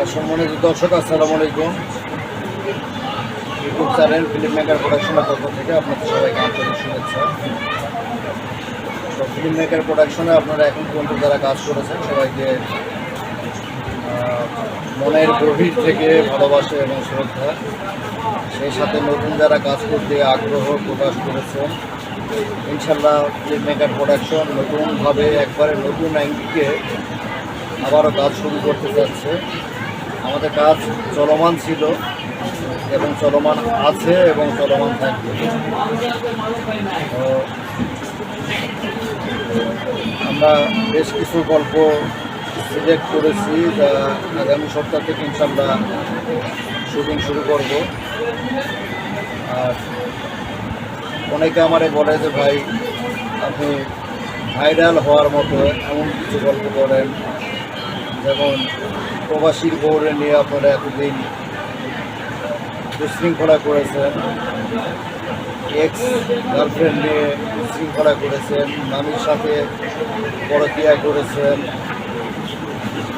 সম্মানিত দর্শক, আসসালামু আলাইকুম। ইউটিউব চ্যানেল ফিল্ম মেকার প্রোডাকশনের পক্ষ থেকে আপনাদের সবাইকে আন্তরিক শুভেচ্ছা। তো ফিল্ম মেকার প্রোডাকশনে আপনারা এখন পর্যন্ত যারা কাজ করেছেন সবাইকে মনের গভীর থেকে ভালোবাসা এবং শ্রদ্ধা, সেই সাথে নতুন যারা কাজ করতে আগ্রহ প্রকাশ করেছেন, ইনশাল্লাহ ফিল্ম মেকার প্রোডাকশন নতুনভাবে একবারে নতুন অ্যাঙ্গিকে আবারও কাজ শুরু করতে যাচ্ছে। আমাদের কাজ চলমান ছিল এবং চলমান আছে এবং চলমান থাকবে। তো আমরা বেশ কিছু গল্প সিলেক্ট করেছি, যা আগামী সপ্তাহ থেকে ইনশাল্লাহ শুটিং শুরু করব। আর অনেকে আমারে বলে যে ভাই, আপনি ভাইরাল হওয়ার মতো এমন কিছু গল্প করেন, যেমন প্রবাসীর বউরে নিয়ে আপনারা এতদিন বিশৃঙ্খলা করেছেন, এক্স গার্লফ্রেন্ড নিয়ে বিশৃঙ্খলা করেছেন, মামির সাথে পরকীয়া করেছেন,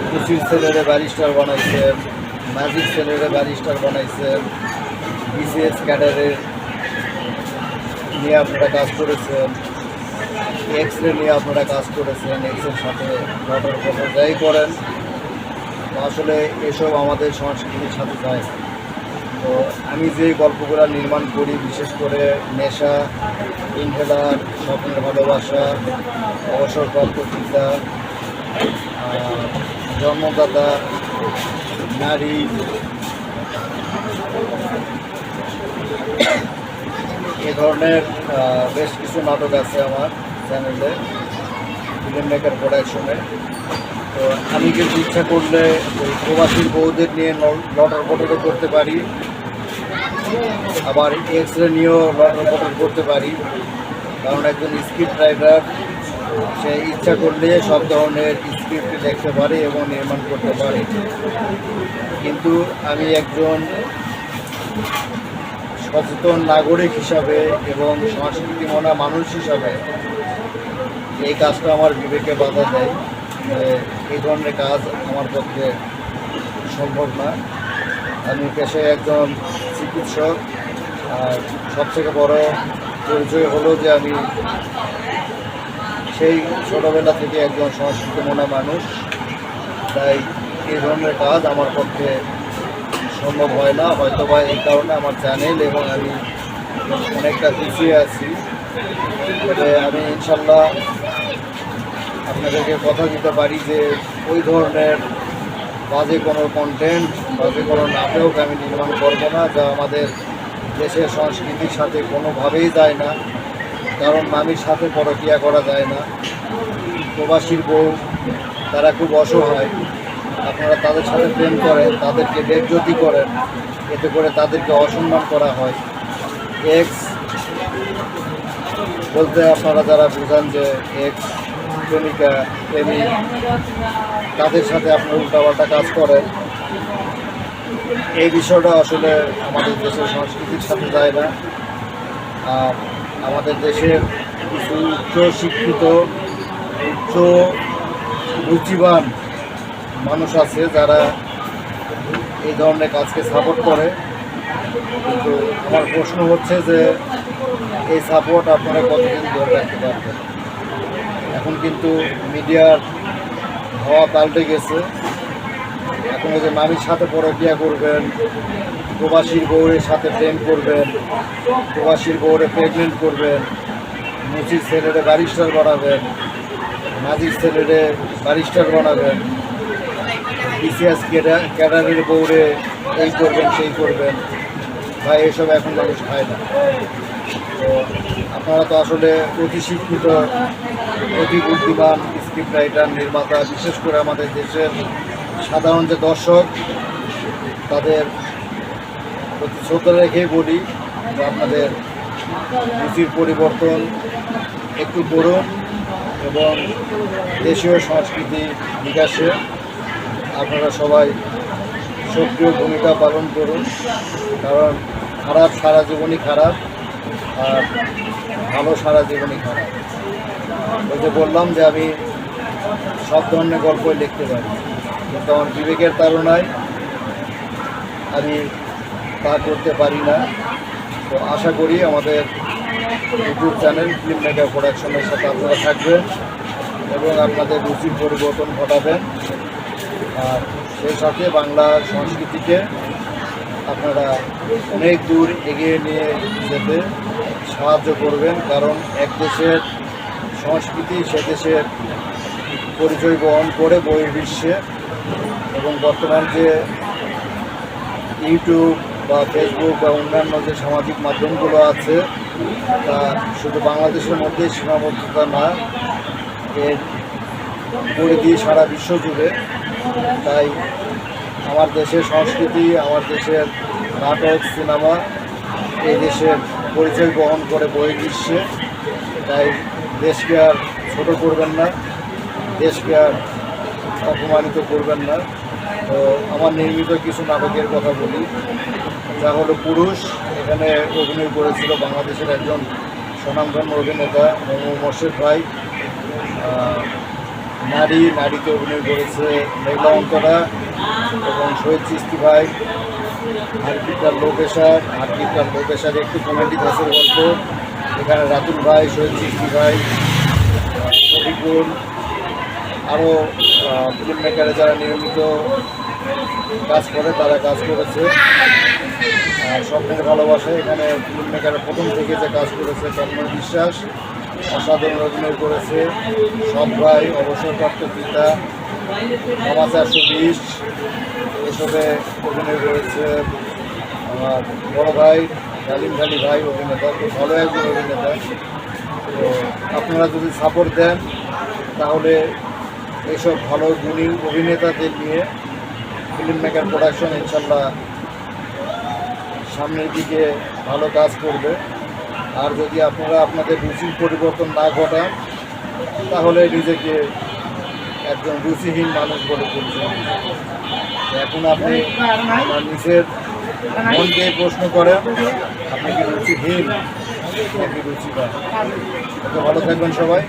কুচির ছেলেরে ব্যারিস্টার বানাইছেন, ম্যাজিক ছেলেরে ব্যারিস্টার বানাইছেন, বিসিএস ক্যাডারের নিয়ে আপনারা কাজ করেছেন, এক্সরে নিয়ে আপনারা কাজ করেছেন, এক্সের সাথে লটার কথা যাই করেন, আসলে এসব আমাদের সংস্কৃতির সাথে যায়। তো আমি যে গল্পগুলো নির্মাণ করি, বিশেষ করে নেশা, ইনহেলার, স্বপ্নের ভালোবাসা, অবসরপ্রাপ্ত পিতা, জন্মদাতা, নারী, এ ধরনের বেশ কিছু নাটক আছে আমার চ্যানেলে ফিল্ম মেকার প্রোডাকশনে। তো আমি কিন্তু ইচ্ছা করলে ওই প্রবাসীর বউদের নিয়ে লটার পটরও করতে পারি, আবার এক্সরে নিয়েও লটার পটর করতে পারি, কারণ একজন স্ক্রিপ্ট রাইটার সে ইচ্ছা করলে সব ধরনের স্ক্রিপ্ট লিখতে পারে এবং নির্মাণ করতে পারে। কিন্তু আমি একজন সচেতন নাগরিক হিসাবে এবং সংস্কৃতি মনা মানুষ হিসাবে এই কাজটা আমার বিবেকে বাধা দেয়। এই ধরনের কাজ আমার পক্ষে সম্ভব না। আমি পেশায় একজন চিকিৎসক, আর সবথেকে বড় পরিচয় হলো যে আমি সেই ছোটোবেলা থেকে একজন সংস্কৃতি মনা মানুষ, তাই এই ধরনের কাজ আমার পক্ষে সম্ভব হয় না। হয়তো বা এই কারণে আমার চ্যানেল এবং আমি অনেকটা পিছিয়ে আছি। তবে আমি ইনশাল্লাহ আপনাদেরকে কথা দিতে পারি যে ওই ধরনের বাজে কোনো কন্টেন্ট, বাজে কোনো নাটক আমি নির্মাণ করবো না, যা আমাদের দেশের সংস্কৃতির সাথে কোনোভাবেই যায় না। কারণ মামির সাথে পরকীয়া করা যায় না। প্রবাসীর বউ তারা খুব অসহায়, আপনারা তাদের সাথে প্রেম করেন, তাদেরকে বেজ্জতি করেন, এতে করে তাদেরকে অসম্মান করা হয়। এক্স বলতে আপনারা যারা বুঝান যে এক্স প্রেমিকা, প্রেমিক, তাদের সাথে আপনারা উল্টাপাল্টা কাজ করেন, এই বিষয়টা আসলে আমাদের দেশের সংস্কৃতির সাথে যায় না। আর আমাদের দেশের কিছু উচ্চ শিক্ষিত, উচ্চ রুচিবান মানুষ আছে যারা এই ধরনের কাজকে সাপোর্ট করে। কিন্তু আমার প্রশ্ন হচ্ছে যে এই সাপোর্ট আপনারা কতদিন ধরে রাখতে পারবেন? এখন কিন্তু মিডিয়ার হাওয়া পাল্টে গেছে। এখন এই যে মামির সাথে পরকীয়া করবেন, প্রবাসীর বউয়ের সাথে প্রেম করবেন, প্রবাসীর বউরে প্রেগনেন্ট করবেন, মুচির ছেলেরে ব্যারিস্টার বানাবেন, মাঝির ছেলেরে ব্যারিস্টার বানাবেন, বিসিএস ক্যাডারের বউরে এই করবেন সেই করবেন, ভাই এসব এখন মানুষ খায় না। তো আপনারা তো আসলে অতি শিক্ষিত, অতি বুদ্ধিমান স্ক্রিপ্ট রাইটার, নির্মাতা, বিশেষ করে আমাদের দেশের সাধারণ যে দর্শক, তাদের প্রতি শ্রদ্ধা রেখেই বলি যে আপনাদের রুচির পরিবর্তন একটু করুন এবং দেশীয় সংস্কৃতি বিকাশে আপনারা সবাই সক্রিয় ভূমিকা পালন করুন। কারণ খারাপ সারা জীবনই খারাপ, আর ভালো সারা জীবনই খারাপ। ওই যে বললাম যে আমি সব ধরনের গল্পই লিখতে পারি, কিন্তু আমার বিবেকের তাড়নায় আমি তা করতে পারি না। তো আশা করি আমাদের ইউটিউব চ্যানেল ফিল্ম মেকার প্রোডাকশনের সাথে আপনারা থাকবেন এবং আপনাদের রুচির পরিবর্তন ঘটাবেন, আর সেই সাথে বাংলা সংস্কৃতিকে আপনারা অনেক দূর এগিয়ে নিয়ে যেতে সাহায্য করবেন। কারণ এক দেশের সংস্কৃতি সে দেশের পরিচয় বহন করে বহির্বিশ্বে, এবং বর্তমান যে ইউটিউব বা ফেসবুক বা অন্যান্য যে সামাজিক মাধ্যমগুলো আছে তা শুধু বাংলাদেশের মধ্যে সীমাবদ্ধতা না, এর পরিধি সারা বিশ্ব জুড়ে। তাই আমার দেশের সংস্কৃতি, আমার দেশের নাটক, সিনেমা এই দেশের পরিচয় বহন করে বহির্বিশ্বে। তাই দেশকে আর ছোট করবেন না, দেশকে আর অপমানিত করবেন না। তো আমার নির্মিত কিছু নাটকের কথা বলি, যা হলো পুরুষ। এখানে অভিনয় করেছিল বাংলাদেশের একজন স্বনামধন্য অভিনেতা মোর্শেদ ভাই। নারীতে অভিনয় করেছে মেঘলা অন্তরা এবং শহীদ চিস্তি ভাই। হারকিটার লোকেশার একটু কমেডি ধাঁচের গল্প। এখানে রাতুল ভাই, শহীদ চিস্তি ভাই, রফিকুল, আরও ফিল্ম মেকারে যারা নিয়মিত কাজ করে তারা কাজ করেছে। স্বপ্নের ভালোবাসা, এখানে ফিল্ম মেকারের প্রথম থেকে যে কাজ করেছে তন্ময় বিশ্বাস অসাধারণ অভিনয় করেছে। সব ভাই, অবসরপ্রাপ্ত পিতা, ক্ষমা 420 এসবে অভিনয় করেছে আমার বড় ভাই ডালিম ভাই অভিনেতা, খুব ভালো একজন অভিনেতা। তো আপনারা যদি সাপোর্ট দেন তাহলে এইসব ভালো গুণী অভিনেতাদের নিয়ে ফিল্ম মেকার প্রোডাকশন ইনশাল্লাহ সামনের দিকে ভালো কাজ করবে। আর যদি আপনারা আপনাদের রুচির পরিবর্তন না ঘটান তাহলে নিজেকে একজন রুচিহীন মানুষ বলে পরিচয় দিবেন। এখন আপনি আপনার নিজের মনকে প্রশ্ন করেন, আপনি কি রুচিহীন নাকি রুচিবান? ভালো থাকবেন সবাই।